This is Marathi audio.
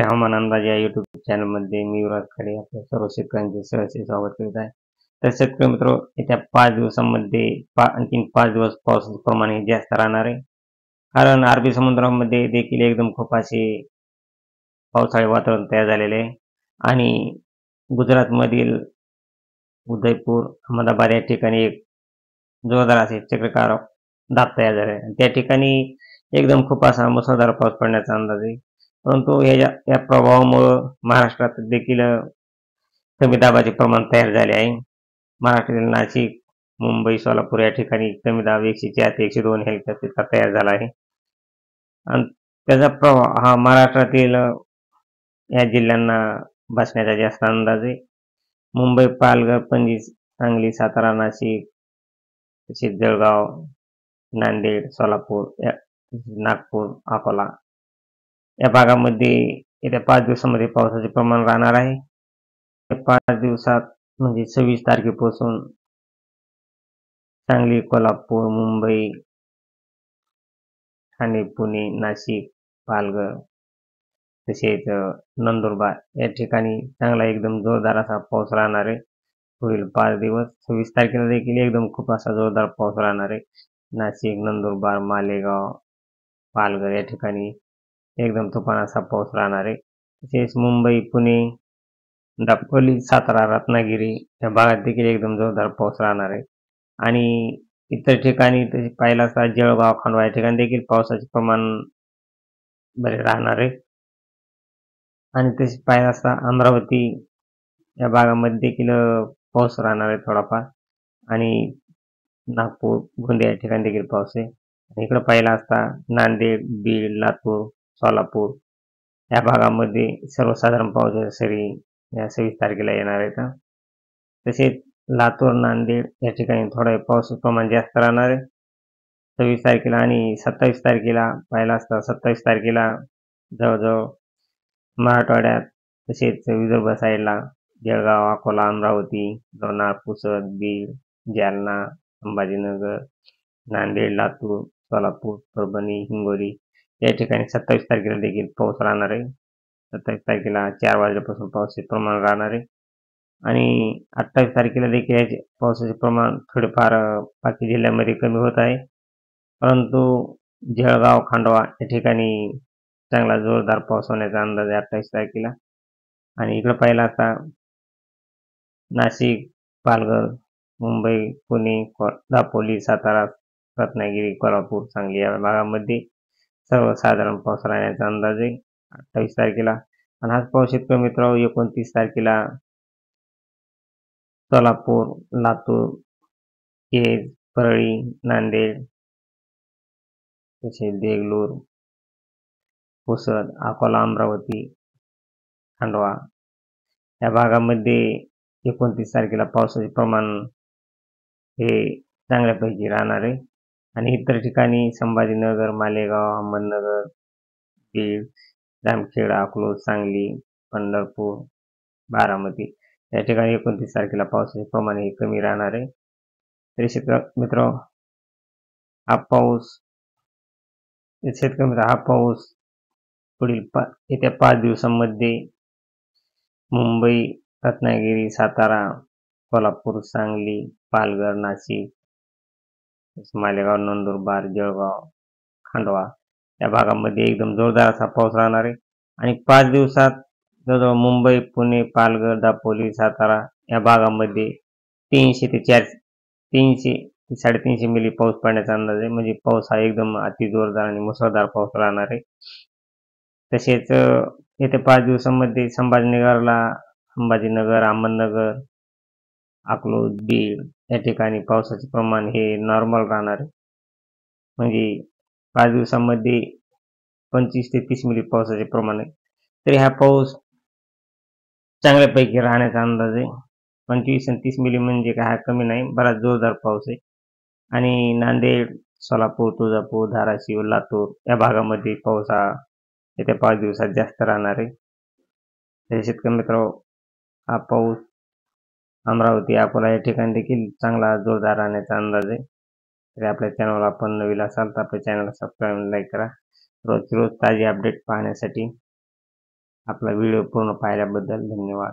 हवामान अंदाज या युट्यूब चॅनलमध्ये मी युवराज खडे आपल्या सर्व शेतकऱ्यांचे सहर्ष स्वागत करीत आहे. तर शेतकरी मित्र, येत्या 5 दिवसांमध्ये आणखीन 5 दिवस पावसाचे प्रमाण हे जास्त राहणार आहे. कारण अरबी समुद्रामध्ये देखील एकदम खूप असे पावसाळी वातावरण तयार झालेले आहे आणि गुजरातमधील उदयपूर, अहमदाबाद या ठिकाणी एक जोरदार असे चक्रीवादळ दाब तयार झाले आहे. त्या ठिकाणी एकदम खूप असा मुसळधार पाऊस पडण्याचा अंदाज आहे. परंतु या प्रभावामुळं महाराष्ट्रात देखील कमी दाबाचे प्रमाण तयार झाले आहे. महाराष्ट्रातील नाशिक, मुंबई, सोलापूर या ठिकाणी कमी दाब 104 ते 102 हेक्टरचा तयार झाला आहे. आणि त्याचा प्रभाव हा महाराष्ट्रातील या जिल्ह्यांना बसण्याचा जास्त अंदाज आहे. मुंबई, पालघर, पणजी, सांगली, सातारा, नाशिक, तसेच जळगाव, नांदेड, सोलापूर, नागपूर, अकोला या भागामध्ये येत्या 5 दिवसांमध्ये पावसाचे प्रमाण राहणार आहे. 5 दिवसात म्हणजे 26 तारखेपासून सांगली, कोल्हापूर, मुंबई, ठाणे, पुणे, नाशिक, पालघर तसेच नंदुरबार या ठिकाणी चांगला एकदम जोरदार असा पाऊस राहणार आहे. पुढील 5 दिवस 26 तारखेला देखील एकदम खूप असा जोरदार पाऊस राहणार आहे. नाशिक, नंदुरबार, मालेगाव, पालघर या ठिकाणी एकदम तुफान असा पाऊस राहणार आहे. तसेच मुंबई, पुणे, दापोली, सातारा, रत्नागिरी या भागात देखील एकदम जोरदार पाऊस राहणार आहे. आणि इतर ठिकाणी तसे पाहिलं असता जळगाव, खंडवा या ठिकाणी देखील पावसाचे प्रमाण बरे राहणार आहे. आणि तसे पाहिलं असता अमरावती या भागामध्ये देखील पाऊस राहणार आहे थोडाफार. आणि नागपूर, गोंदिया या ठिकाणी देखील पाऊस आहे. इकडं पाहिलं असता नांदेड, बीड, लातूर, सोलापूर या भागामध्ये सर्वसाधारण पावसाच्या सरी या 26 तारखेला येणार आहेत. तसेच लातूर, नांदेड या ठिकाणी थोडं पावसाचं प्रमाण जास्त राहणार आहे 26 तारखेला. आणि 27 तारखेला पाहिलं असता 27 तारखेला जवळजवळ मराठवाड्यात तसेच विदर्भ साईडला जळगाव, अकोला, अमरावती, लोणार, पुसद, बीड, जालना, संभाजीनगर, नांदेड, लातूर, सोलापूर, परभणी, हिंगोली या ठिकाणी 27 तारखेला देखील पाऊस राहणार आहे. 27 तारखेला 4 वाजल्यापासून पावसाचे प्रमाण राहणार आहे. आणि 28 तारखेला देखील याचे पावसाचे प्रमाण थोडेफार बाकी जिल्ह्यांमध्ये कमी होत आहे. परंतु जळगाव, खंडवा या ठिकाणी चांगला जोरदार पाऊस होण्याचा अंदाज आहे 28 तारखेला. आणि इकडं पाहिलं असता नाशिक, पालघर, मुंबई, पुणे, दापोली, सातारा, रत्नागिरी, कोल्हापूर, सांगली या भागामध्ये सर्वसाधारण पाऊस राहण्याचा अंदाज आहे 28 तारखेला. आणि हाच पाऊस शेतकरी मित्रांनो 29 तारखेला सोलापूर, लातूर, केज, परळी, नांदेड तसेच देगलूर, पुसद, अकोला, अमरावती, खंडवा या भागामध्ये 29 तारखेला पावसाचे प्रमाण हे चांगल्यापैकी राहणार आहे. आणि इतर ठिकाणी संभाजीनगर, मालेगाव, अहमदनगर, बीड, जामखेड, अकलूज, सांगली, पंढरपूर, बारामती या ठिकाणी 29 तारखेला पावसाचे प्रमाण हे कमी राहणार आहे. तरी शेतकरी मित्र हा पाऊस पुढील येत्या 5 दिवसांमध्ये मुंबई, रत्नागिरी, सातारा, कोल्हापूर, सांगली, पालघर, नाशिक, मालेगाव, नंदुरबार, जळगाव, खंडवा या भागामध्ये एकदम जोरदार असा पाऊस राहणार आहे. आणि 5 दिवसात जवळजवळ मुंबई, पुणे, पालघर, दापोली, सातारा या भागामध्ये 300 ते 350 मिली पाऊस पडण्याचा अंदाज आहे. म्हणजे पाऊस हा एकदम अति जोरदार आणि मुसळधार पाऊस राहणार आहे. तसेच येत्या 5 दिवसांमध्ये संभाजीनगर, अहमदनगर, अकलूज, बीड या ठिकाणी पावसाचे प्रमाण हे नॉर्मल राहणार आहे. म्हणजे 5 दिवसांमध्ये 25 ते 30 मिली पावसाचे प्रमाण आहे. तरी हा पाऊस चांगल्यापैकी राहण्याचा अंदाज आहे. 25 आणि 30 मिली म्हणजे काय कमी नाही, बराच जोरदार पाऊस आहे. आणि नांदेड, सोलापूर, तुळजापूर, धाराशिव, लातूर या भागामध्ये पाऊस हा येत्या 5 दिवसात जास्त राहणार आहे. तरी शेतकरी मित्रांनो, हा पाऊस अमरावती, अकोला या ठिकाणी देखील चांगला जोरदार राहण्याचा अंदाज आहे. तरी आपल्या चॅनलला आपण नवीन असाल तर आपल्या चॅनलला सबस्क्राईब आणि लाईक करा. रोज ताजी अपडेट पाहण्यासाठी. आपला व्हिडिओ पूर्ण पाहिल्याबद्दल धन्यवाद.